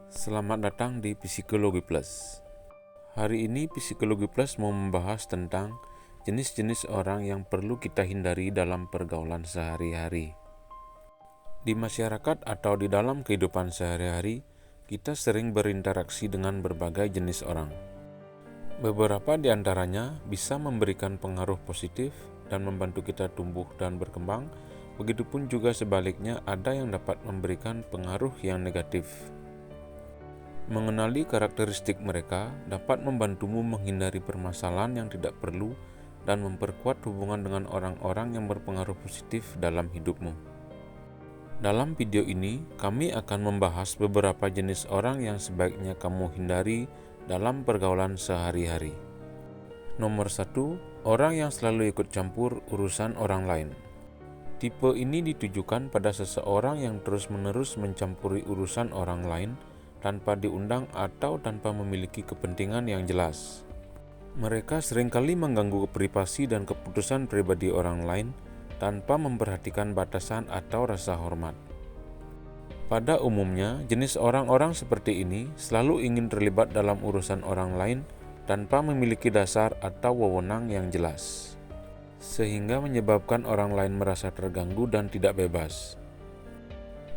Selamat datang di Psikologi Plus. Hari ini Psikologi Plus mau membahas tentang jenis-jenis orang yang perlu kita hindari dalam pergaulan sehari-hari. Di masyarakat atau di dalam kehidupan sehari-hari, kita sering berinteraksi dengan berbagai jenis orang. Beberapa di antaranya bisa memberikan pengaruh positif dan membantu kita tumbuh dan berkembang. Begitupun juga sebaliknya, ada yang dapat memberikan pengaruh yang negatif. Mengenali karakteristik mereka dapat membantumu menghindari permasalahan yang tidak perlu dan memperkuat hubungan dengan orang-orang yang berpengaruh positif dalam hidupmu. Dalam video ini, kami akan membahas beberapa jenis orang yang sebaiknya kamu hindari dalam pergaulan sehari-hari. Nomor 1, orang yang selalu ikut campur urusan orang lain. Tipe ini ditujukan pada seseorang yang terus-menerus mencampuri urusan orang lain tanpa diundang atau tanpa memiliki kepentingan yang jelas. Mereka seringkali mengganggu privasi dan keputusan pribadi orang lain tanpa memperhatikan batasan atau rasa hormat. Pada umumnya, jenis orang-orang seperti ini selalu ingin terlibat dalam urusan orang lain tanpa memiliki dasar atau wewenang yang jelas, sehingga menyebabkan orang lain merasa terganggu dan tidak bebas.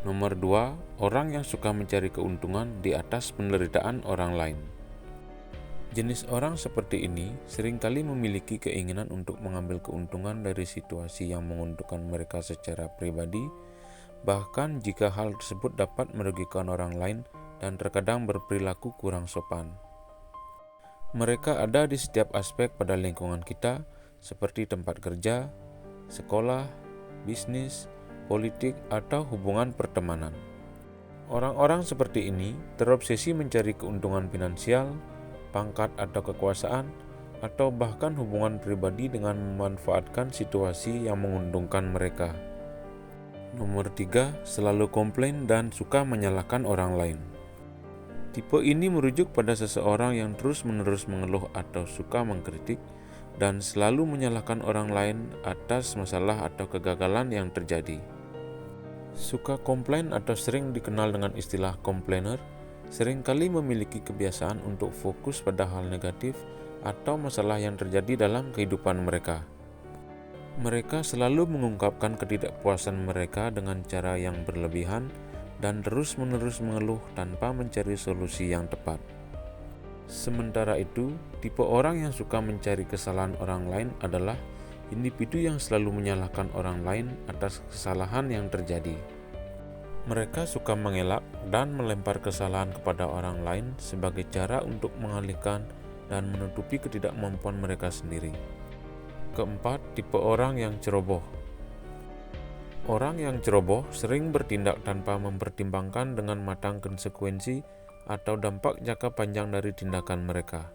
Nomor 2, orang yang suka mencari keuntungan di atas penderitaan orang lain. Jenis orang seperti ini seringkali memiliki keinginan untuk mengambil keuntungan dari situasi yang menguntungkan mereka secara pribadi, bahkan jika hal tersebut dapat merugikan orang lain dan terkadang berperilaku kurang sopan. Mereka ada di setiap aspek pada lingkungan kita, seperti tempat kerja, sekolah, bisnis, politik, atau hubungan pertemanan. Orang-orang seperti ini terobsesi mencari keuntungan finansial, pangkat atau kekuasaan, atau bahkan hubungan pribadi dengan memanfaatkan situasi yang menguntungkan mereka. Nomor 3, selalu komplain dan suka menyalahkan orang lain. Tipe ini merujuk pada seseorang yang terus-menerus mengeluh atau suka mengkritik dan selalu menyalahkan orang lain atas masalah atau kegagalan yang terjadi. Suka komplain atau sering dikenal dengan istilah komplainer, seringkali memiliki kebiasaan untuk fokus pada hal negatif atau masalah yang terjadi dalam kehidupan mereka. Mereka selalu mengungkapkan ketidakpuasan mereka dengan cara yang berlebihan dan terus-menerus mengeluh tanpa mencari solusi yang tepat. Sementara itu, tipe orang yang suka mencari kesalahan orang lain adalah individu yang selalu menyalahkan orang lain atas kesalahan yang terjadi. Mereka suka mengelak dan melempar kesalahan kepada orang lain sebagai cara untuk mengalihkan dan menutupi ketidakmampuan mereka sendiri. Keempat, tipe orang yang ceroboh. Orang yang ceroboh sering bertindak tanpa mempertimbangkan dengan matang konsekuensi atau dampak jangka panjang dari tindakan mereka.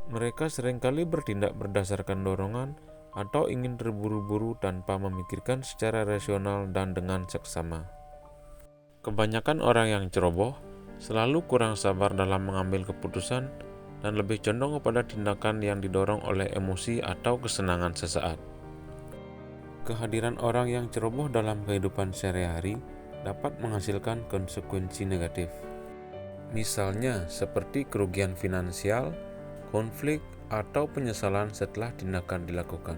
Mereka seringkali bertindak berdasarkan dorongan atau ingin terburu-buru tanpa memikirkan secara rasional dan dengan seksama. Kebanyakan orang yang ceroboh selalu kurang sabar dalam mengambil keputusan dan lebih condong kepada tindakan yang didorong oleh emosi atau kesenangan sesaat. Kehadiran orang yang ceroboh dalam kehidupan sehari-hari dapat menghasilkan konsekuensi negatif. Misalnya seperti kerugian finansial, konflik, atau penyesalan setelah tindakan dilakukan.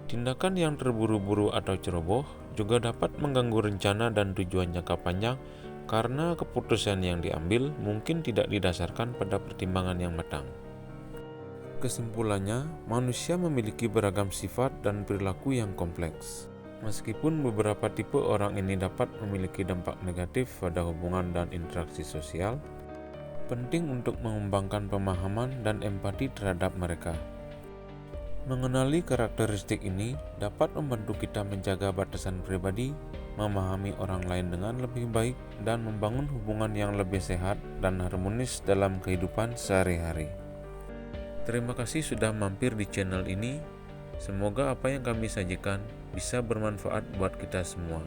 Tindakan yang terburu-buru atau ceroboh juga dapat mengganggu rencana dan tujuan jangka panjang karena keputusan yang diambil mungkin tidak didasarkan pada pertimbangan yang matang. Kesimpulannya, manusia memiliki beragam sifat dan perilaku yang kompleks. Meskipun beberapa tipe orang ini dapat memiliki dampak negatif pada hubungan dan interaksi sosial, penting untuk mengembangkan pemahaman dan empati terhadap mereka. Mengenali karakteristik ini dapat membantu kita menjaga batasan pribadi, memahami orang lain dengan lebih baik, dan membangun hubungan yang lebih sehat dan harmonis dalam kehidupan sehari-hari. Terima kasih sudah mampir di channel ini. Semoga apa yang kami sajikan bisa bermanfaat buat kita semua.